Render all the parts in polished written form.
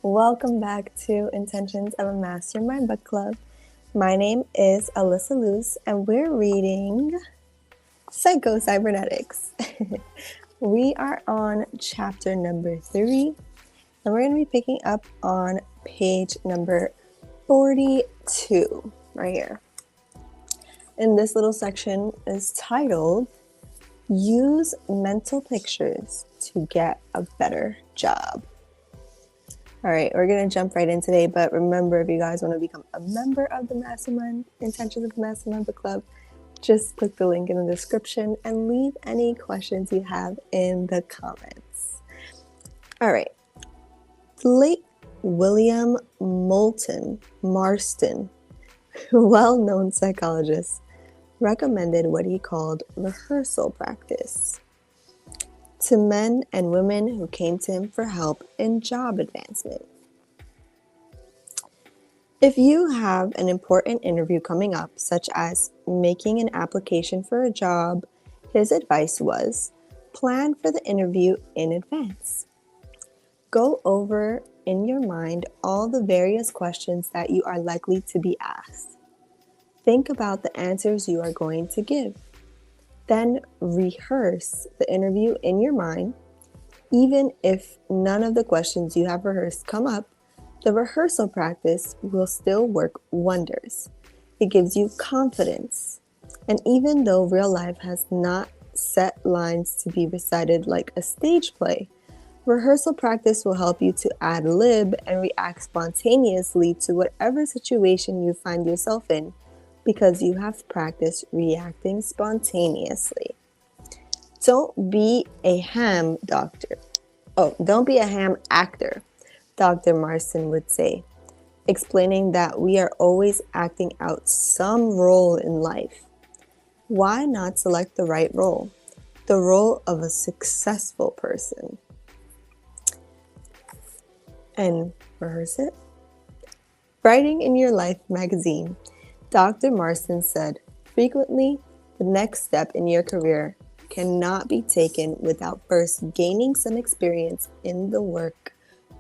Welcome back to Intentions of a Mastermind Book Club. My name is Alyssa Luce, and we're reading Psycho-Cybernetics. We are on chapter number 3, and we're going to be picking up on page number 42 right here. And this little section is titled, Use Mental Pictures to Get a Better Job. All right, we're going to jump right in today, but remember, if you guys want to become a member of the Mastermind, Intentions of the Mastermind Book Club, just click the link in the description and leave any questions you have in the comments. All right, the late William Moulton Marston, well-known psychologist, recommended what he called rehearsal practice to men and women who came to him for help in job advancement. If you have an important interview coming up, such as making an application for a job, his advice was, plan for the interview in advance. Go over in your mind all the various questions that you are likely to be asked. Think about the answers you are going to give. Then rehearse the interview in your mind. Even if none of the questions you have rehearsed come up, the rehearsal practice will still work wonders. It gives you confidence. And even though real life has not set lines to be recited like a stage play, rehearsal practice will help you to ad lib and react spontaneously to whatever situation you find yourself in, because you have practiced reacting spontaneously. Don't be a ham actor, Dr. Marston would say, explaining that we are always acting out some role in life. Why not select the right role? The role of a successful person. And rehearse it. Writing in Your Life magazine, Dr. Marston said, frequently, the next step in your career cannot be taken without first gaining some experience in the work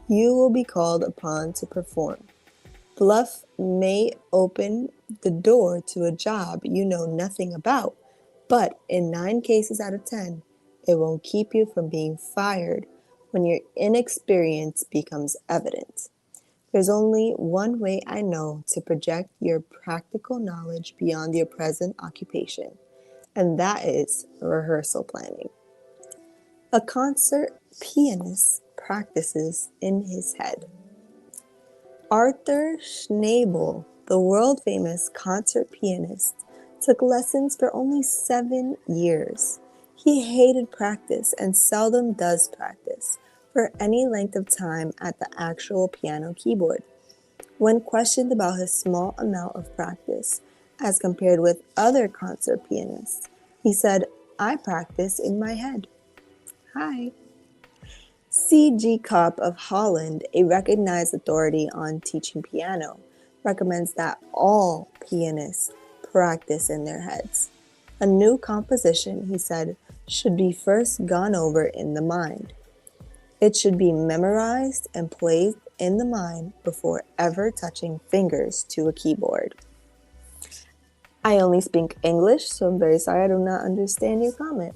you will be called upon to perform. Bluff may open the door to a job you know nothing about, but in 9 cases out of 10, it won't keep you from being fired when your inexperience becomes evident. There's only one way I know to project your practical knowledge beyond your present occupation, and that is rehearsal planning. A concert pianist practices in his head. Arthur Schnabel, the world-famous concert pianist, took lessons for only 7 years. He hated practice and seldom does practice for any length of time at the actual piano keyboard. When questioned about his small amount of practice as compared with other concert pianists, he said, I practice in my head. Hi. C.G. Kopp of Holland, a recognized authority on teaching piano, recommends that all pianists practice in their heads. A new composition, he said, should be first gone over in the mind. It should be memorized and played in the mind before ever touching fingers to a keyboard. I only speak English, so I'm very sorry I do not understand your comment.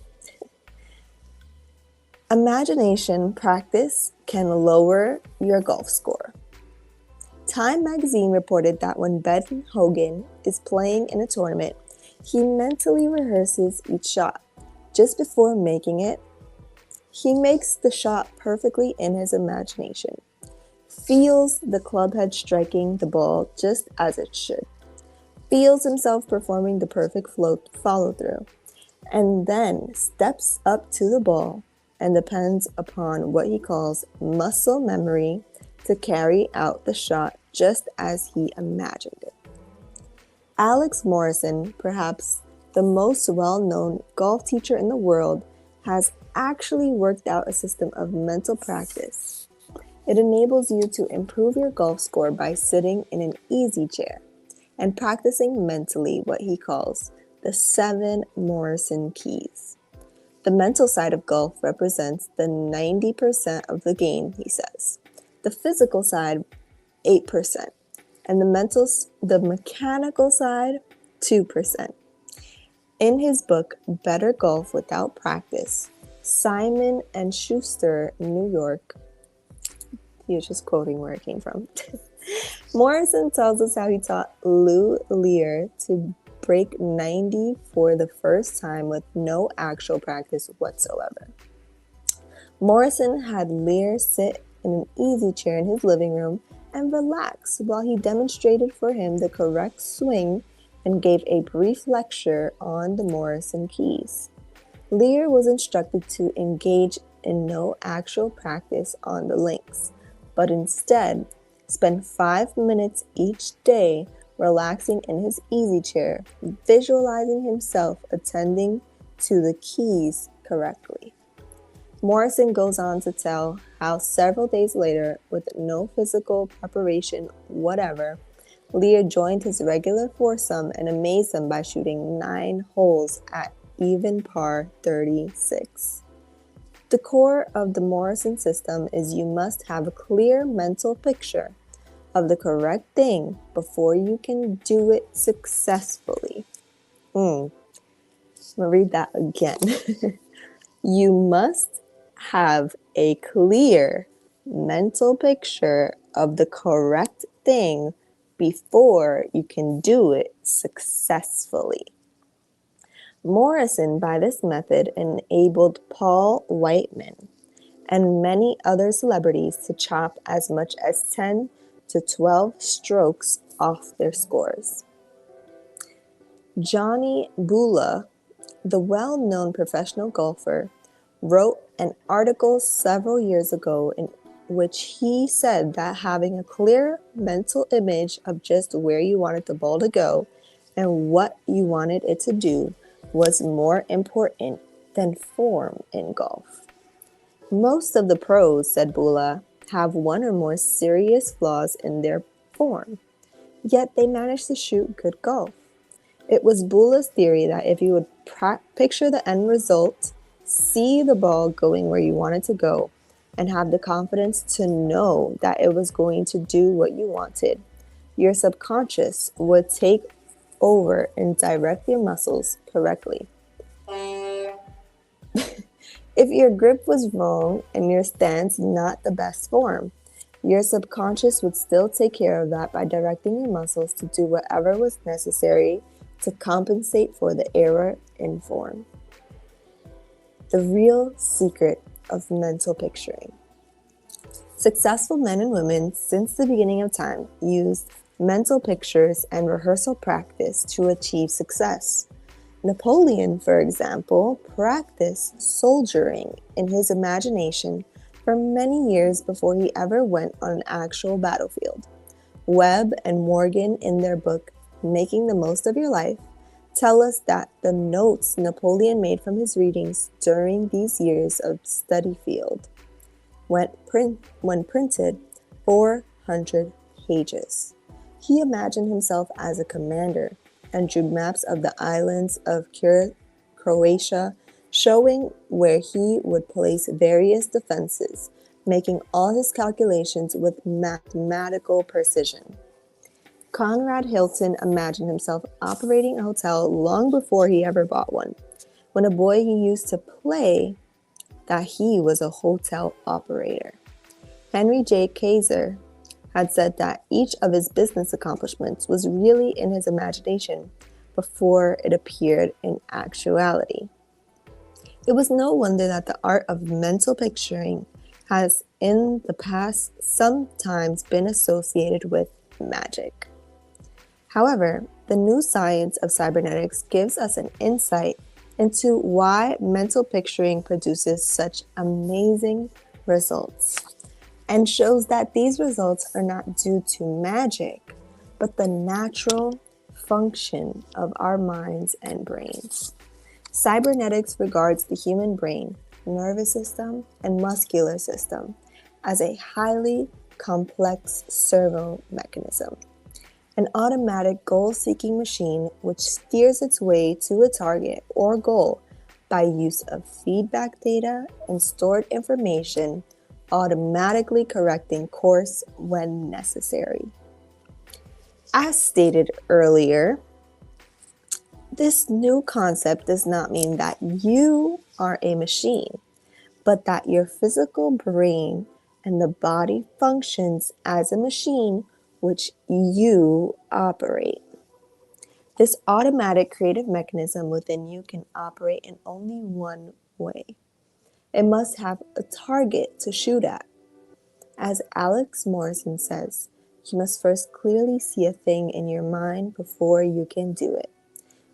Imagination practice can lower your golf score. Time magazine reported that when Ben Hogan is playing in a tournament, he mentally rehearses each shot. Just before making it, he makes the shot perfectly in his imagination, feels the club head striking the ball just as it should, feels himself performing the perfect follow-through, and then steps up to the ball and depends upon what he calls muscle memory to carry out the shot just as he imagined it. Alex Morrison, perhaps the most well-known golf teacher in the world, has actually worked out a system of mental practice. It enables you to improve your golf score by sitting in an easy chair and practicing mentally what he calls the 7 Morrison keys. The mental side of golf represents the 90% of the game, he says. the physical side 8%, and the mechanical side 2%. In his book, Better Golf Without Practice, Simon and Schuster, New York, he was just quoting where it came from. Morrison tells us how he taught Lou Lear to break 90 for the first time with no actual practice whatsoever. Morrison had Lear sit in an easy chair in his living room and relax while he demonstrated for him the correct swing and gave a brief lecture on the Morrison keys. Lear was instructed to engage in no actual practice on the links, but instead spend 5 minutes each day relaxing in his easy chair, visualizing himself attending to the keys correctly. Morrison goes on to tell how several days later, with no physical preparation whatever, Lear joined his regular foursome and amazed them by shooting 9 holes at even par 36. The core of the Morrison system is you must have a clear mental picture of the correct thing before you can do it successfully. I'm gonna read that again. You must have a clear mental picture of the correct thing before you can do it successfully. Morrison, by this method, enabled Paul Whiteman and many other celebrities to chop as much as 10 to 12 strokes off their scores. Johnny Bula, the well-known professional golfer, wrote an article several years ago in which he said that having a clear mental image of just where you wanted the ball to go and what you wanted it to do was more important than form in golf. Most of the pros, said Bula, have one or more serious flaws in their form, yet they manage to shoot good golf. It was Bula's theory that if you would picture the end result, see the ball going where you want it to go, and have the confidence to know that it was going to do what you wanted, your subconscious would take over and direct your muscles correctly. If your grip was wrong and your stance not the best form, your subconscious would still take care of that by directing your muscles to do whatever was necessary to compensate for the error in form. The real secret of mental picturing. Successful men and women since the beginning of time used mental pictures and rehearsal practice to achieve success. Napoleon, for example, practiced soldiering in his imagination for many years before he ever went on an actual battlefield. Webb and Morgan, in their book, Making the Most of Your Life, tell us that the notes Napoleon made from his readings during these years of study field when printed 400 pages. He imagined himself as a commander and drew maps of the islands of Croatia, showing where he would place various defenses, making all his calculations with mathematical precision. Conrad Hilton imagined himself operating a hotel long before he ever bought one. When a boy, he used to play that he was a hotel operator. Henry J. Kaiser had said that each of his business accomplishments was really in his imagination before it appeared in actuality. It was no wonder that the art of mental picturing has in the past sometimes been associated with magic. However, the new science of cybernetics gives us an insight into why mental picturing produces such amazing results, and shows that these results are not due to magic, but the natural function of our minds and brains. Cybernetics regards the human brain, nervous system, and muscular system as a highly complex servo mechanism, an automatic goal-seeking machine which steers its way to a target or goal by use of feedback data and stored information automatically correcting course when necessary. As stated earlier, this new concept does not mean that you are a machine, but that your physical brain and the body functions as a machine which you operate. This automatic creative mechanism within you can operate in only one way. It must have a target to shoot at. As Alex Morrison says, you must first clearly see a thing in your mind before you can do it.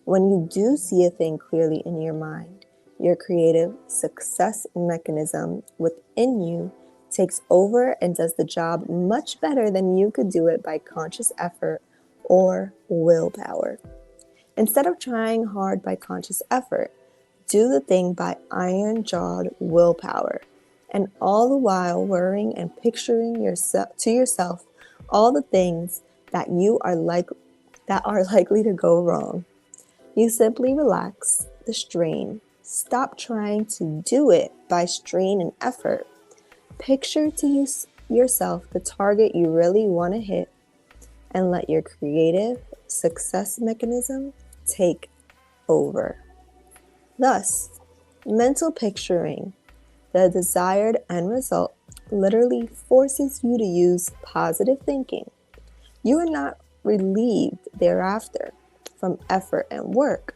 When you do see a thing clearly in your mind, your creative success mechanism within you takes over and does the job much better than you could do it by conscious effort or willpower. Instead of trying hard by conscious effort, do the thing by iron-jawed willpower, and all the while worrying and picturing to yourself all the things that are likely to go wrong. You simply relax the strain. Stop trying to do it by strain and effort. Picture to yourself the target you really want to hit, and let your creative success mechanism take over. Thus, mental picturing the desired end result literally forces you to use positive thinking. You are not relieved thereafter from effort and work,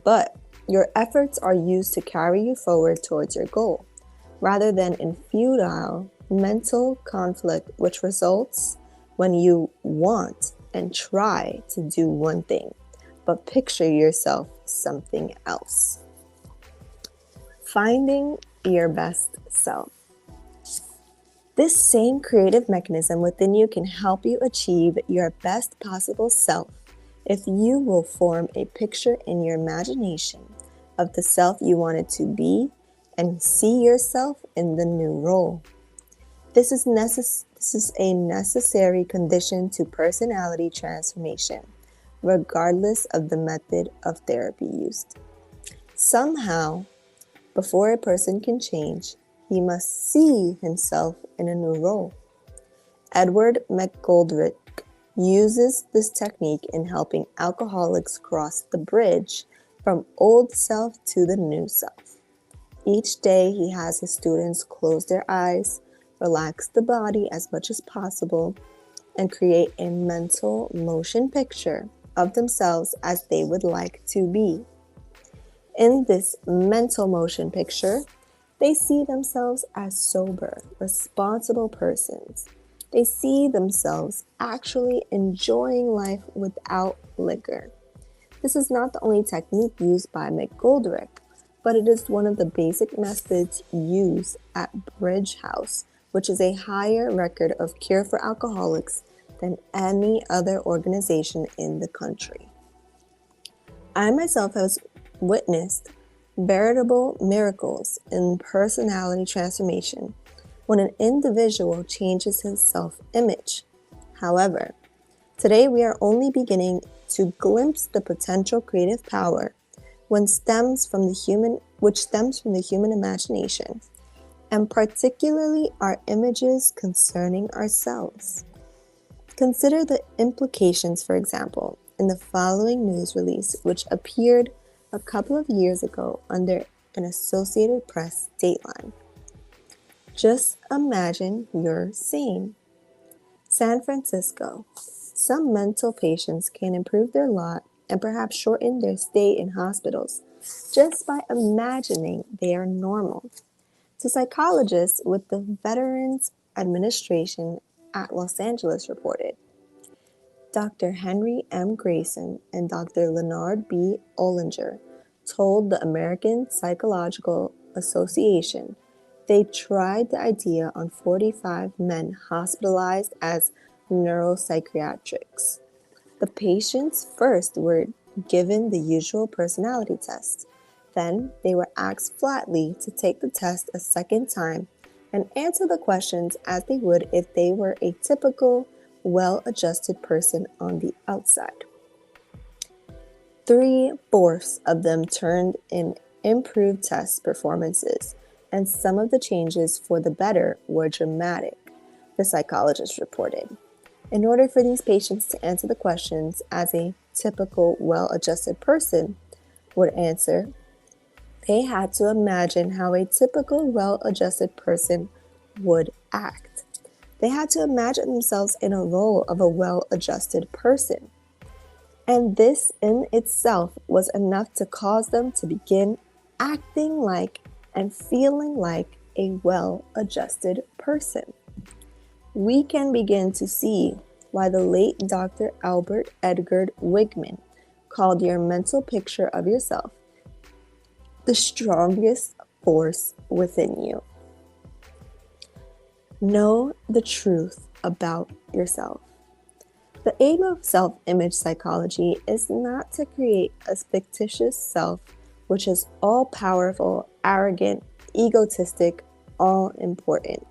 but your efforts are used to carry you forward towards your goal, rather than in futile mental conflict which results when you want and try to do one thing, but picture yourself something else. Finding your best self. This same creative mechanism within you can help you achieve your best possible self if you will form a picture in your imagination of the self you wanted to be and see yourself in the new role. This is a necessary condition to personality transformation, regardless of the method of therapy used. Somehow, before a person can change, he must see himself in a new role. Edward McGoldrick uses this technique in helping alcoholics cross the bridge from old self to the new self. Each day he has his students close their eyes, relax the body as much as possible, and create a mental motion picture of themselves as they would like to be. In this mental motion picture, they see themselves as sober, responsible persons. They see themselves actually enjoying life without liquor. This is not the only technique used by McGoldrick, but it is one of the basic methods used at Bridge House, which is a higher record of cure for alcoholics than any other organization in the country. I myself have witnessed veritable miracles in personality transformation when an individual changes his self-image. However, today we are only beginning to glimpse the potential creative power which stems from the human imagination, and particularly our images concerning ourselves. Consider the implications, for example, in the following news release, which appeared a couple of years ago under an Associated Press dateline. Just imagine you're sane. San Francisco. Some mental patients can improve their lot and perhaps shorten their stay in hospitals just by imagining they are normal. To psychologists with the Veterans Administration at Los Angeles reported, Dr. Henry M. Grayson and Dr. Leonard B. Ollinger told the American Psychological Association they tried the idea on 45 men hospitalized as neuropsychiatrics. The patients first were given the usual personality test. Then they were asked flatly to take the test a second time and answer the questions as they would if they were a typical, well-adjusted person on the outside. 3/4 of them turned in improved test performances, and some of the changes for the better were dramatic, the psychologist reported. In order for these patients to answer the questions as a typical well-adjusted person would answer, they had to imagine how a typical well-adjusted person would act. They had to imagine themselves in a role of a well-adjusted person. And this in itself was enough to cause them to begin acting like and feeling like a well-adjusted person. We can begin to see why the late Dr. Albert Edgar Wigman called your mental picture of yourself the strongest force within you. Know the truth about yourself. The aim of self-image psychology is not to create a fictitious self which is all-powerful, arrogant, egotistic, all-important.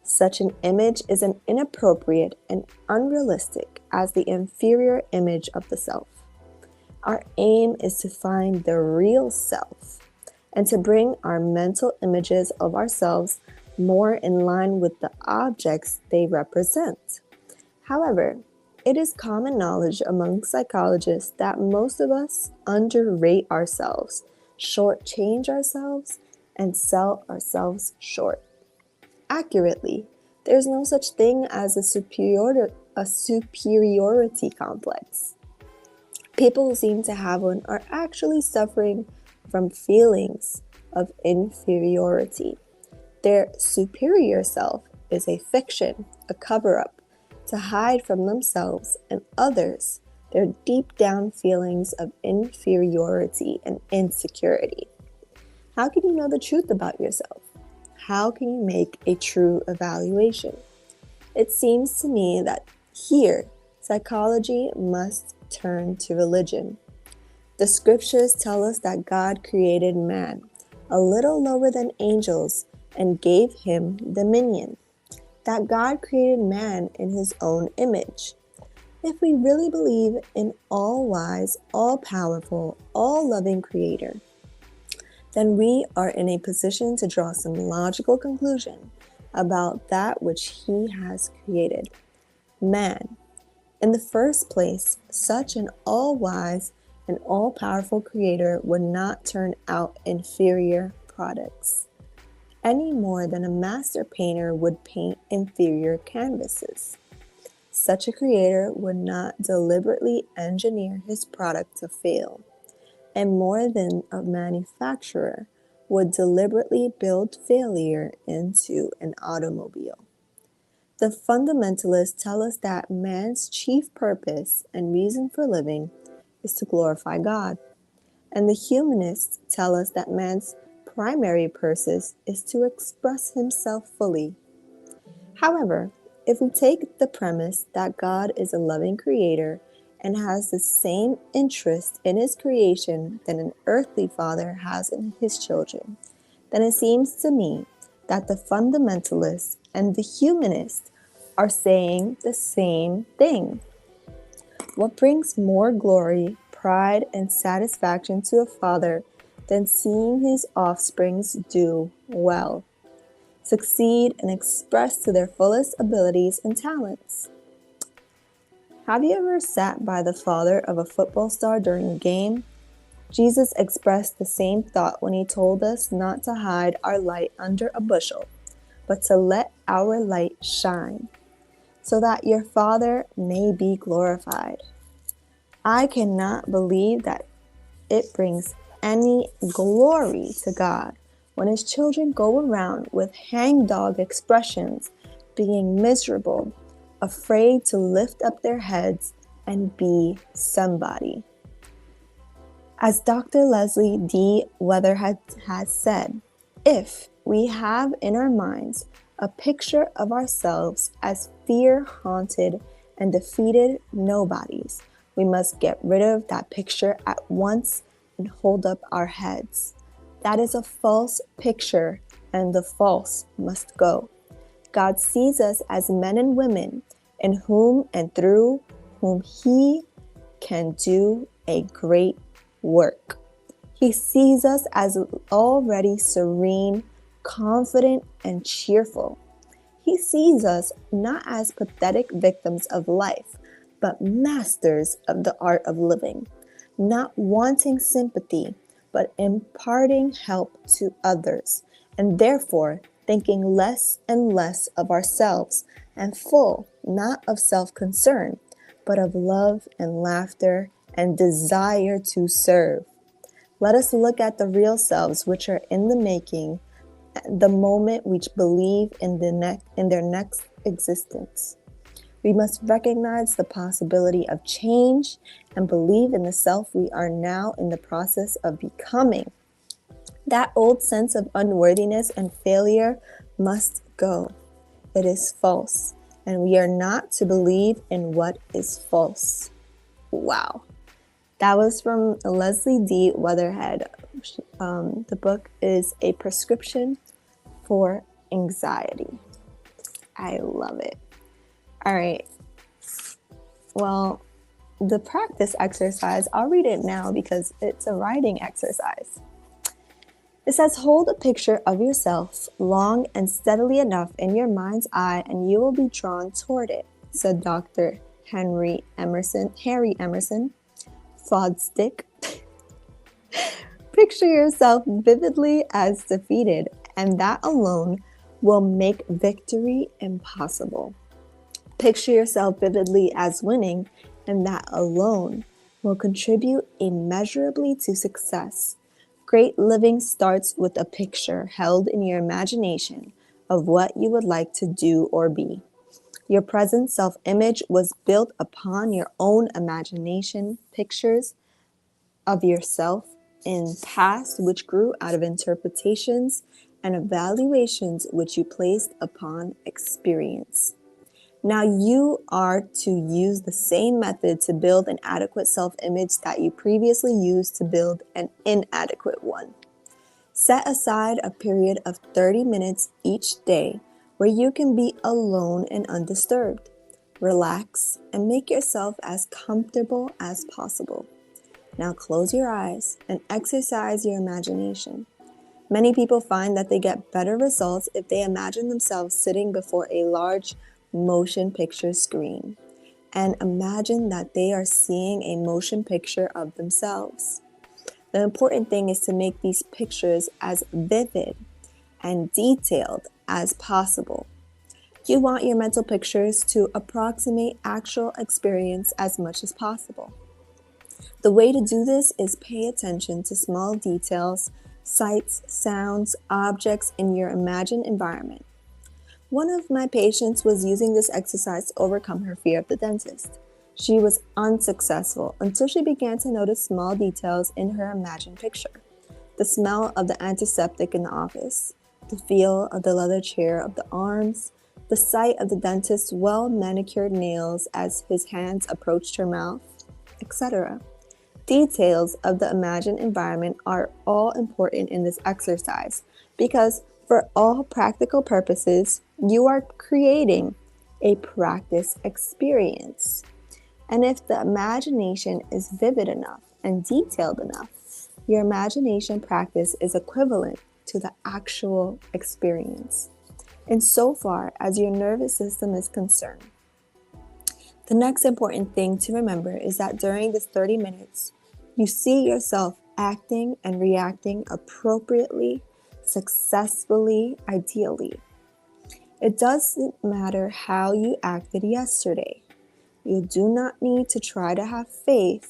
Such an image is as inappropriate and unrealistic as the inferior image of the self. Our aim is to find the real self and to bring our mental images of ourselves more in line with the objects they represent. However, it is common knowledge among psychologists that most of us underrate ourselves, shortchange ourselves, and sell ourselves short. Accurately, there's no such thing as a superiority complex. People who seem to have one are actually suffering from feelings of inferiority. Their superior self is a fiction, a cover-up, to hide from themselves and others their deep down feelings of inferiority and insecurity. How can you know the truth about yourself? How can you make a true evaluation? It seems to me that here, psychology must turn to religion. The scriptures tell us that God created man, a little lower than angels, and gave him dominion. That God created man in his own image. If we really believe in all-wise, all-powerful, all-loving Creator, then we are in a position to draw some logical conclusion about that which He has created. Man. In the first place, such an all-wise and all-powerful Creator would not turn out inferior products, any more than a master painter would paint inferior canvases. Such a creator would not deliberately engineer his product to fail, and more than a manufacturer would deliberately build failure into an automobile. The fundamentalists tell us that man's chief purpose and reason for living is to glorify God, and the humanists tell us that man's primary purpose is to express himself fully. However, if we take the premise that God is a loving creator and has the same interest in his creation that an earthly father has in his children, then it seems to me that the fundamentalists and the humanists are saying the same thing. What brings more glory, pride, and satisfaction to a father than seeing his offsprings do well, succeed, and express to their fullest abilities and talents? Have you ever sat by the father of a football star during a game? Jesus expressed the same thought when he told us not to hide our light under a bushel, but to let our light shine, so that your Father may be glorified. I cannot believe that it brings any glory to God when his children go around with hangdog expressions, being miserable, afraid to lift up their heads and be somebody. As Dr. Leslie D. Weatherhead has said, if we have in our minds a picture of ourselves as fear-haunted and defeated nobodies, we must get rid of that picture at once and hold up our heads. That is a false picture, and the false must go. God sees us as men and women in whom and through whom He can do a great work. He sees us as already serene, confident, and cheerful. He sees us not as pathetic victims of life, but masters of the art of living, not wanting sympathy, but imparting help to others, and therefore thinking less and less of ourselves, and full not of self-concern, but of love and laughter and desire to serve. Let us look at the real selves which are in the making, the moment which believe in their next existence. We must recognize the possibility of change and believe in the self we are now in the process of becoming. That old sense of unworthiness and failure must go. It is false, and we are not to believe in what is false. Wow. That was from Leslie D. Weatherhead. The book is A Prescription for Anxiety. I love it. All right. Well, the practice exercise, I'll read it now because it's a writing exercise. It says, hold a picture of yourself long and steadily enough in your mind's eye and you will be drawn toward it, said Dr. Harry Emerson, Fodstick. Picture yourself vividly as defeated, and that alone will make victory impossible. Picture yourself vividly as winning, and that alone will contribute immeasurably to success. Great living starts with a picture held in your imagination of what you would like to do or be. Your present self-image was built upon your own imagination, pictures of yourself in past which grew out of interpretations and evaluations which you placed upon experience. Now you are to use the same method to build an adequate self-image that you previously used to build an inadequate one. Set aside a period of 30 minutes each day where you can be alone and undisturbed. Relax and make yourself as comfortable as possible. Now close your eyes and exercise your imagination. Many people find that they get better results if they imagine themselves sitting before a large motion picture screen and imagine that they are seeing a motion picture of themselves. The important thing is to make these pictures as vivid and detailed as possible. You want your mental pictures to approximate actual experience as much as possible. The way to do this is pay attention to small details, sights, sounds, objects in your imagined environment. One of my patients was using this exercise to overcome her fear of the dentist. She was unsuccessful until she began to notice small details in her imagined picture. The smell of the antiseptic in the office, the feel of the leather chair of the arms, the sight of the dentist's well-manicured nails as his hands approached her mouth, etc. Details of the imagined environment are all important in this exercise because for all practical purposes, you are creating a practice experience. And if the imagination is vivid enough and detailed enough, your imagination practice is equivalent to the actual experience, insofar as your nervous system is concerned. The next important thing to remember is that during this 30 minutes, you see yourself acting and reacting appropriately, successfully, ideally. It doesn't matter how you acted yesterday. You do not need to try to have faith.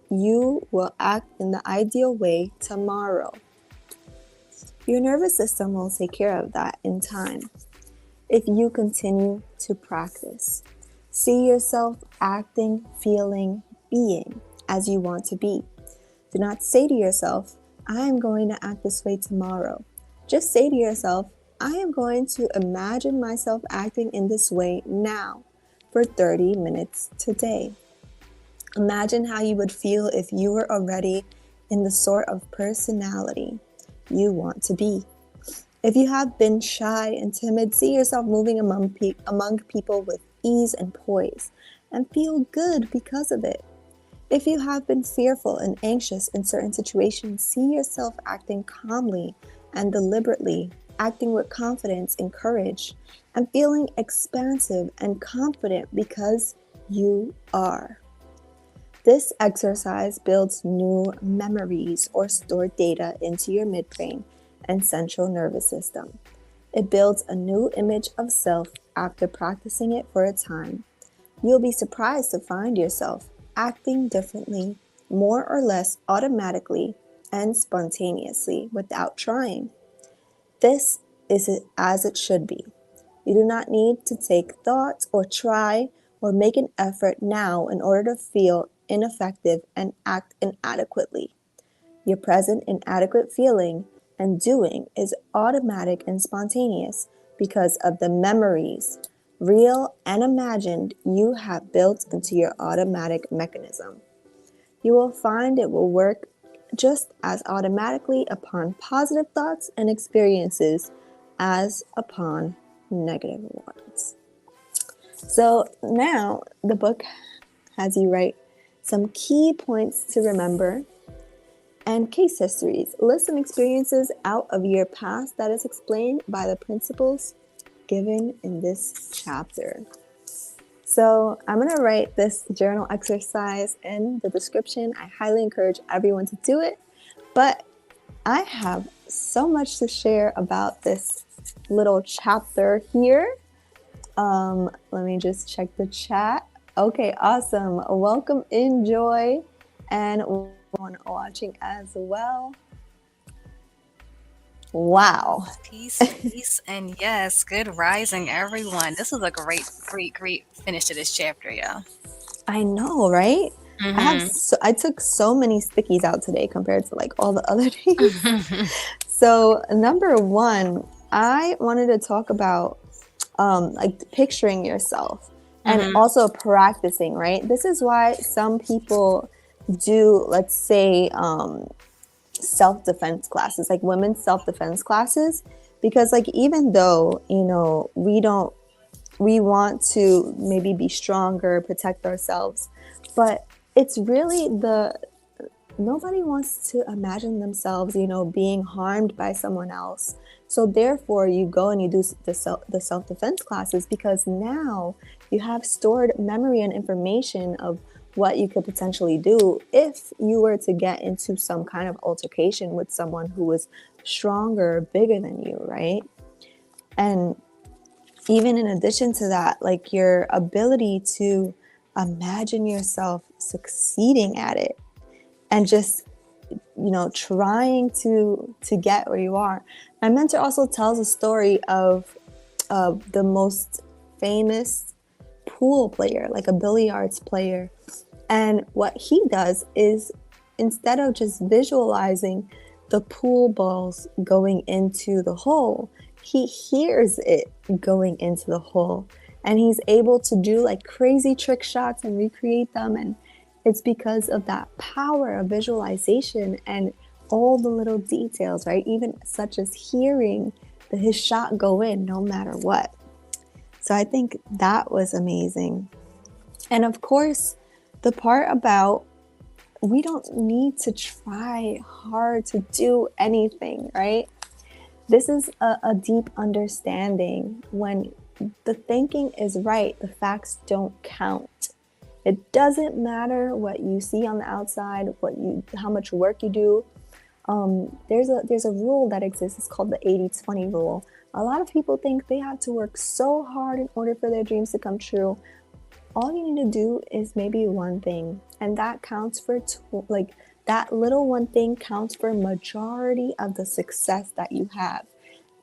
You will act in the ideal way tomorrow. Your nervous system will take care of that in time if you continue to practice. See yourself acting, feeling, being as you want to be. Do not say to yourself, I am going to act this way tomorrow. Just say to yourself, I am going to imagine myself acting in this way now for 30 minutes today. Imagine how you would feel if you were already in the sort of personality you want to be. If you have been shy and timid, see yourself moving among people with ease and poise and feel good because of it. If you have been fearful and anxious in certain situations, see yourself acting calmly and deliberately, acting with confidence and courage, and feeling expansive and confident because you are. This exercise builds new memories or stored data into your midbrain and central nervous system. It builds a new image of self after practicing it for a time. You'll be surprised to find yourself acting differently, more or less automatically and spontaneously without trying. This is as it should be. You do not need to take thought or try or make an effort now in order to feel ineffective and act inadequately. Your present inadequate feeling and doing is automatic and spontaneous because of the memories, real and imagined, you have built into your automatic mechanism. You will find it will work just as automatically upon positive thoughts and experiences as upon negative ones. So now the book has you write some key points to remember and case histories. List some experiences out of your past that is explained by the principles given in this chapter. So I'm going to write this journal exercise in the description. I highly encourage everyone to do it. But I have so much to share about this little chapter here. Let me just check the chat. Okay, awesome. Welcome, enjoy, and everyone watching as well. Wow. Peace, and yes, good rising, everyone. This was a great finish to this chapter, yeah. I know, right? I took so many stickies out today compared to like all the other days. So number one, I wanted to talk about like picturing yourself and also practicing, right? This is why some people do, let's say, self-defense classes, like women's self-defense classes, because like even though, you know, we want to maybe be stronger, protect ourselves, but it's really nobody wants to imagine themselves, you know, being harmed by someone else. So therefore you go and you do the self-defense classes because now you have stored memory and information of what you could potentially do if you were to get into some kind of altercation with someone who was stronger, bigger than you, right? And even in addition to that, like your ability to imagine yourself succeeding at it and just, you know, trying to get where you are. My mentor also tells a story of the most famous pool player, like a billiards player. And what he does is instead of just visualizing the pool balls going into the hole, he hears it going into the hole. And he's able to do like crazy trick shots and recreate them. And it's because of that power of visualization and all the little details, right? Even such as hearing his shot go in no matter what. So I think that was amazing. And of course, the part about we don't need to try hard to do anything, right? This is a deep understanding. When the thinking is right, the facts don't count. It doesn't matter what you see on the outside, how much work you do. There's a rule that exists. It's called the 80-20 rule. A lot of people think they have to work so hard in order for their dreams to come true. All you need to do is maybe one thing, and that counts for that little one thing counts for majority of the success that you have.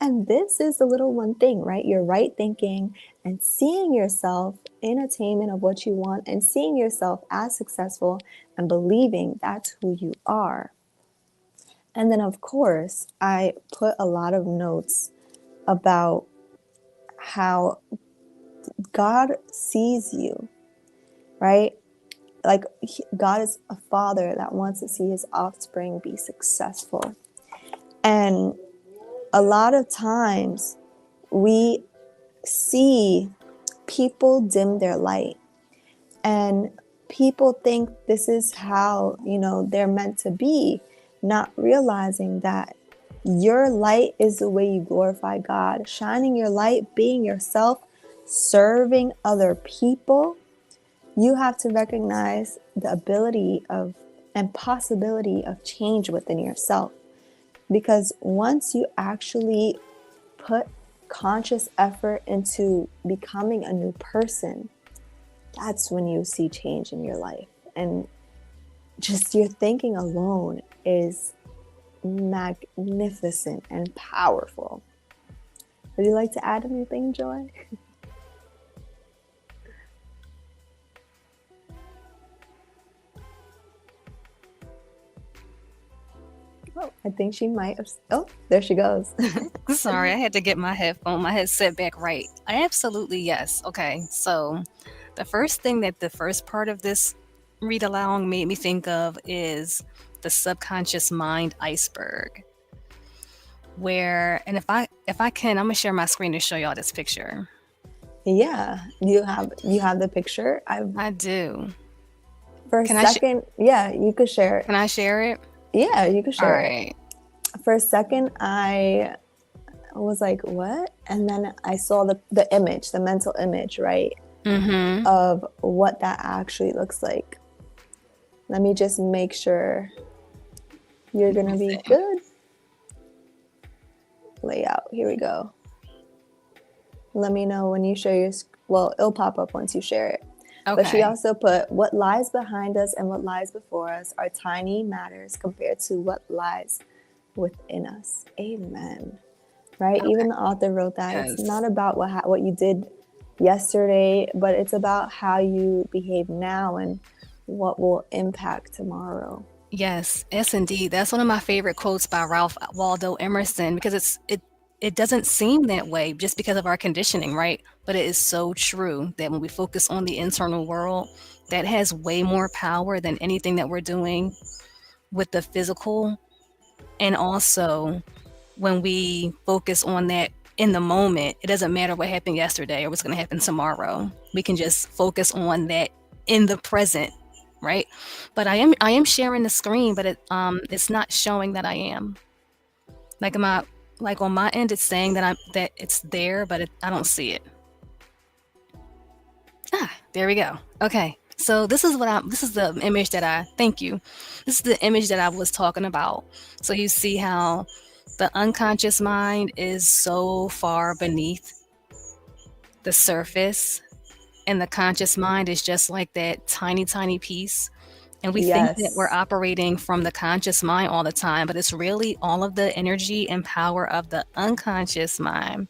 And this is the little one thing, right? Your right thinking and seeing yourself in attainment of what you want and seeing yourself as successful and believing that's who you are. And then, of course, I put a lot of notes about how God sees you, right? Like God is a father that wants to see his offspring be successful. And a lot of times we see people dim their light. And people think this is how, they're meant to be, not realizing that your light is the way you glorify God. Shining your light, being yourself, serving other people. You have to recognize the ability of and possibility of change within yourself. Because once you actually put conscious effort into becoming a new person, that's when you see change in your life. And just your thinking alone is magnificent and powerful. Would you like to add anything, Joy? Oh, I think she might have. Oh, there she goes. Sorry, I had to get my headset back right. Absolutely, yes. Okay, so the first thing that the first part of this read along made me think of is the subconscious mind iceberg. Where, and if I can, I'm gonna share my screen to show y'all this picture. Yeah, you have the picture. I do. For a second, yeah, you could share it. Can I share it? Yeah, you could share All right. it. For a second, I was like, what? And then I saw the image, the mental image, right? Mm-hmm. Of what that actually looks like. Let me just make sure you're going to be good. Layout. Here we go. Let me know when you share your, well, it'll pop up once you share it. Okay. But she also put, what lies behind us and what lies before us are tiny matters compared to what lies within us. Amen. Right? Okay. Even the author wrote that. Yes. It's not about what you did yesterday, but it's about how you behave now and what will impact tomorrow. Yes, yes, indeed. That's one of my favorite quotes by Ralph Waldo Emerson, because it doesn't seem that way just because of our conditioning, right? But it is so true that when we focus on the internal world, that has way more power than anything that we're doing with the physical. And also, when we focus on that in the moment, it doesn't matter what happened yesterday or what's going to happen tomorrow. We can just focus on that in the present, right? But I am sharing the screen, but it's not showing that I am. Like on my end, it's saying that it's there, but I don't see it. There we go. Okay. So this is the image thank you. This is the image that I was talking about. So you see how the unconscious mind is so far beneath the surface, and the conscious mind is just like that tiny, tiny piece. And we think that we're operating from the conscious mind all the time, but it's really all of the energy and power of the unconscious mind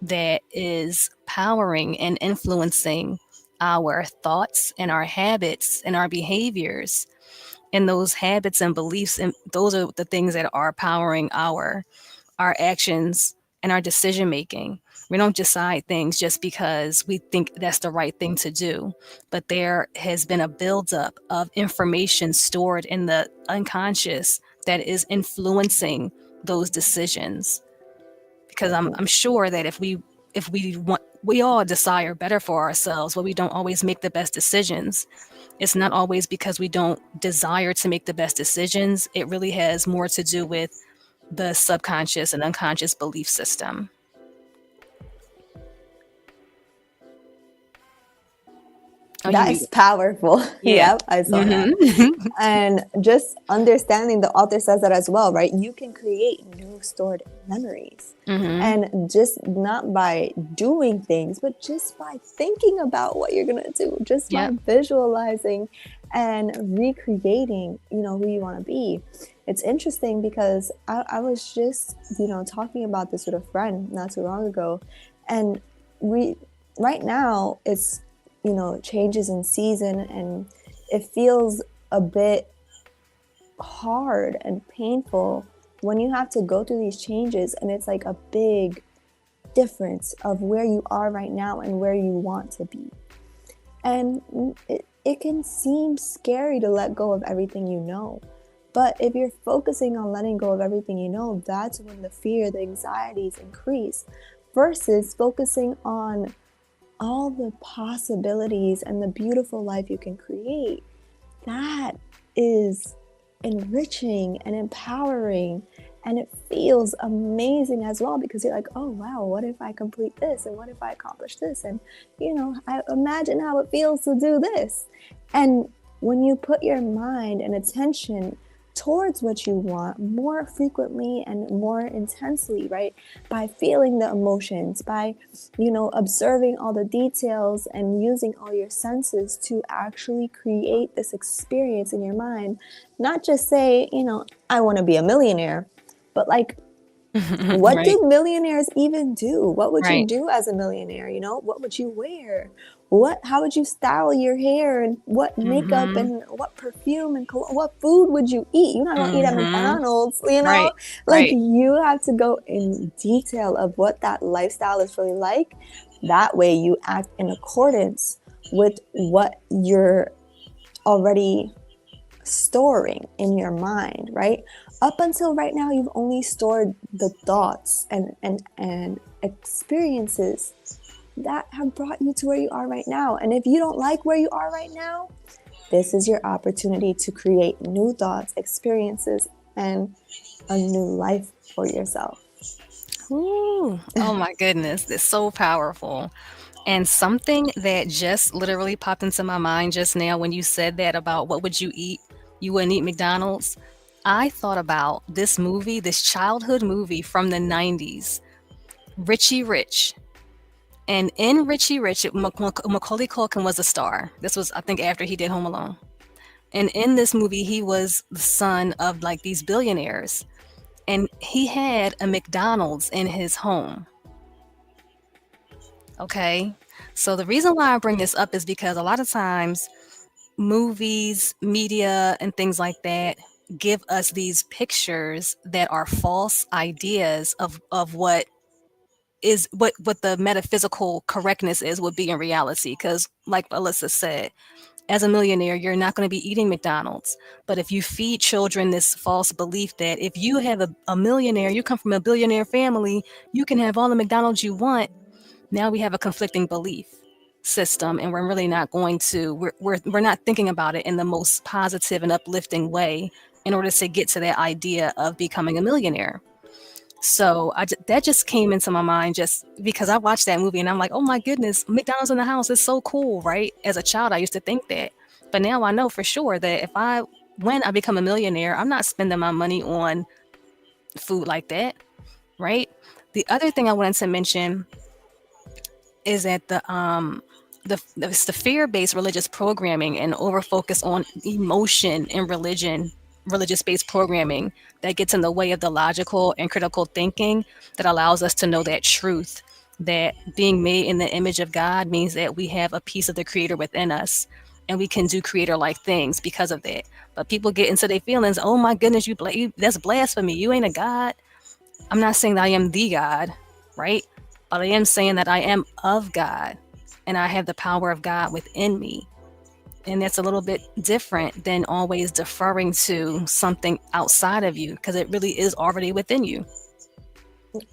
that is powering and influencing our thoughts and our habits and our behaviors. And those habits and beliefs, and those are the things that are powering our actions and our decision making. We don't decide things just because we think that's the right thing to do, but there has been a buildup of information stored in the unconscious that is influencing those decisions. Because I'm sure that if we all desire better for ourselves, but we don't always make the best decisions. It's not always because we don't desire to make the best decisions. It really has more to do with the subconscious and unconscious belief system. That's powerful. Yeah. Yep, I saw that. And just understanding, the author says that as well, right? You can create new stored memories. And just not by doing things, but just by thinking about what you're going to do, just by visualizing and recreating, who you want to be. It's interesting because I was just, talking about this with a friend not too long ago. And right now it's, changes in season, and it feels a bit hard and painful when you have to go through these changes, and it's like a big difference of where you are right now and where you want to be. And it can seem scary to let go of everything you know. But if you're focusing on letting go of everything you know, that's when the fear, the anxieties increase, versus focusing on all the possibilities and the beautiful life you can create, that is enriching and empowering, and it feels amazing as well, because you're like, oh wow, what if I complete this, and what if I accomplish this, and I imagine how it feels to do this. And when you put your mind and attention towards what you want more frequently and more intensely, right, by feeling the emotions, by observing all the details and using all your senses to actually create this experience in your mind, not just say, I want to be a millionaire, but like, what Right. do millionaires even do? What would you Right. do as a millionaire? What would you wear? How would you style your hair, and what makeup Mm-hmm. and what perfume and what food would you eat? You're not going to eat at Mm-hmm. McDonald's, Right. like, Right. you have to go in detail of what that lifestyle is really like. That way you act in accordance with what you're already storing in your mind, right? Up until right now, you've only stored the thoughts and experiences that have brought you to where you are right now. And if you don't like where you are right now, this is your opportunity to create new thoughts, experiences, and a new life for yourself. Ooh. Oh my goodness. It's so powerful. And something that just literally popped into my mind just now when you said that about what would you eat? You wouldn't eat McDonald's. I thought about this movie, this childhood movie from the 90s, Richie Rich. And in Richie Rich, Macaulay Culkin was a star. This was, I think, after he did Home Alone. And in this movie, he was the son of like these billionaires. And he had a McDonald's in his home. Okay. So the reason why I bring this up is because a lot of times movies, media, and things like that give us these pictures that are false ideas of what the metaphysical correctness is would be in reality. Because like Alyssa said, as a millionaire, you're not going to be eating McDonald's. But if you feed children this false belief that if you have a millionaire, you come from a billionaire family, you can have all the McDonald's you want. Now we have a conflicting belief system, and we're really not going to we're not thinking about it in the most positive and uplifting way in order to get to that idea of becoming a millionaire. So that just came into my mind just because I watched that movie and I'm like, oh my goodness, McDonald's in the house is so cool, right? As a child, I used to think that, but now I know for sure that when I become a millionaire, I'm not spending my money on food like that, right? The other thing I wanted to mention is that it's the fear-based religious programming and over focus on emotion and religious-based programming that gets in the way of the logical and critical thinking that allows us to know that truth, that being made in the image of God means that we have a piece of the creator within us and we can do creator-like things because of that. But people get into their feelings, oh my goodness, that's blasphemy, you ain't a God. I'm not saying that I am the God, right? But I am saying that I am of God and I have the power of God within me. And that's a little bit different than always deferring to something outside of you because it really is already within you.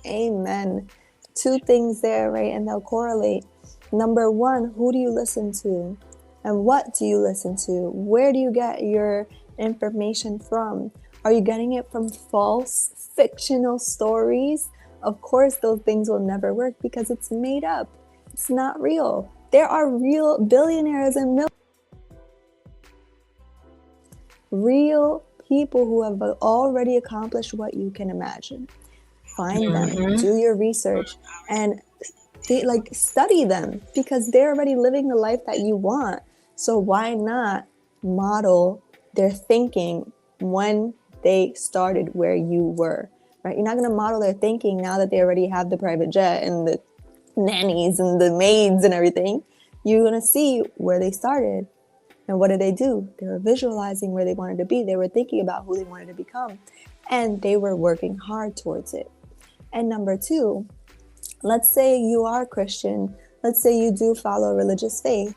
Amen. Two things there, right? And they'll correlate. Number one, who do you listen to? And what do you listen to? Where do you get your information from? Are you getting it from false, fictional stories? Of course, those things will never work because it's made up. It's not real. There are real billionaires and real people who have already accomplished what you can imagine. Find them, do your research, and study them, because they're already living the life that you want. So why not model their thinking when they started where you were, right? You're not going to model their thinking now that they already have the private jet and the nannies and the maids and everything. You're going to see where they started. And what did they do? They were visualizing where they wanted to be. They were thinking about who they wanted to become. And they were working hard towards it. And number two, let's say you are Christian. Let's say you do follow religious faith.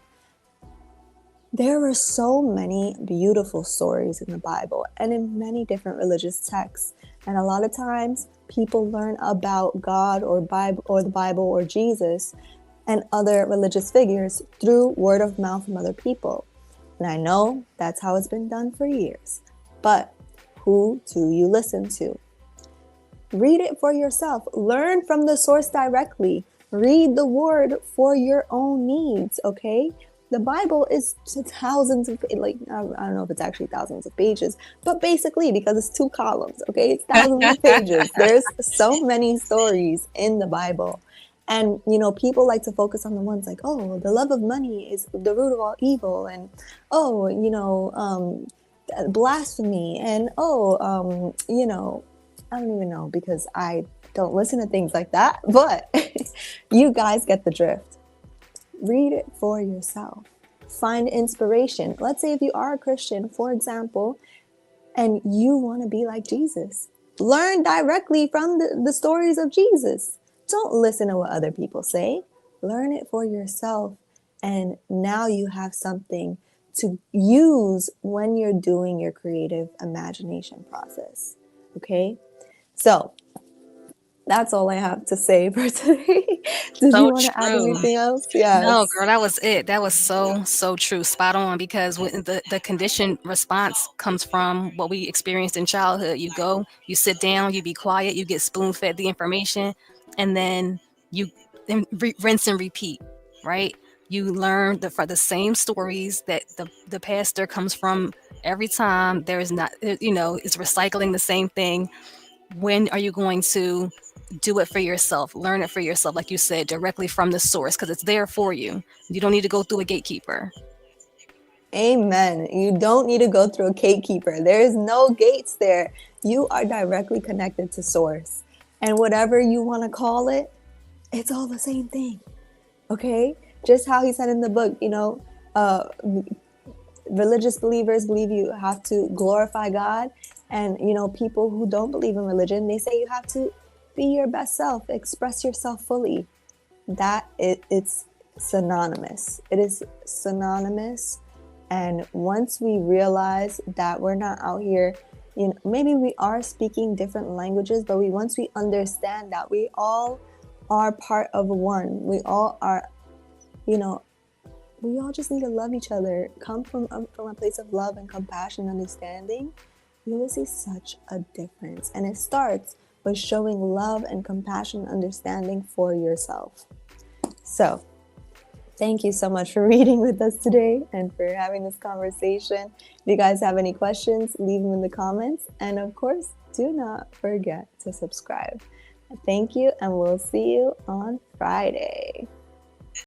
There are so many beautiful stories in the Bible and in many different religious texts. And a lot of times people learn about God or the Bible or Jesus, and other religious figures through word of mouth from other people. And I know that's how it's been done for years. But who do you listen to? Read it for yourself. Learn from the source directly. Read the word for your own needs, okay? The Bible is thousands of, I don't know if it's actually thousands of pages, but basically, because it's 2 columns, okay? It's thousands of pages. There's so many stories in the Bible. And, people like to focus on the ones like, oh, the love of money is the root of all evil. And, blasphemy. And, I don't even know because I don't listen to things like that, but you guys get the drift. Read it for yourself. Find inspiration. Let's say if you are a Christian, for example, and you want to be like Jesus, learn directly from the stories of Jesus. Don't listen to what other people say. Learn it for yourself. And now you have something to use when you're doing your creative imagination process. Okay? So that's all I have to say for today. Did you want to add anything else? Yes. No, girl, that was it. That was so true. Spot on, because the conditioned response comes from what we experienced in childhood. You go, you sit down, you be quiet, you get spoon-fed the information, and then you rinse and repeat, right? You learn for the same stories that the pastor comes from every time. There is not, it's recycling the same thing. When are you going to do it for yourself? Learn it for yourself, like you said, directly from the source, because it's there for you. You don't need to go through a gatekeeper. Amen. You don't need to go through a gatekeeper. There is no gates there. You are directly connected to source. And whatever you want to call it, it's all the same thing. Okay? Just how he said in the book, religious believers believe you have to glorify God. And, people who don't believe in religion, they say you have to be your best self, express yourself fully. It's synonymous. It is synonymous. And once we realize that we're not out here, maybe we are speaking different languages, but once we understand that we all are part of one, we all are, we all just need to love each other, come from a place of love and compassion, understanding, you will see such a difference. And it starts with showing love and compassion, understanding for yourself. So thank you so much for reading with us today and for having this conversation. If you guys have any questions, leave them in the comments. And of course, do not forget to subscribe. Thank you, and we'll see you on Friday.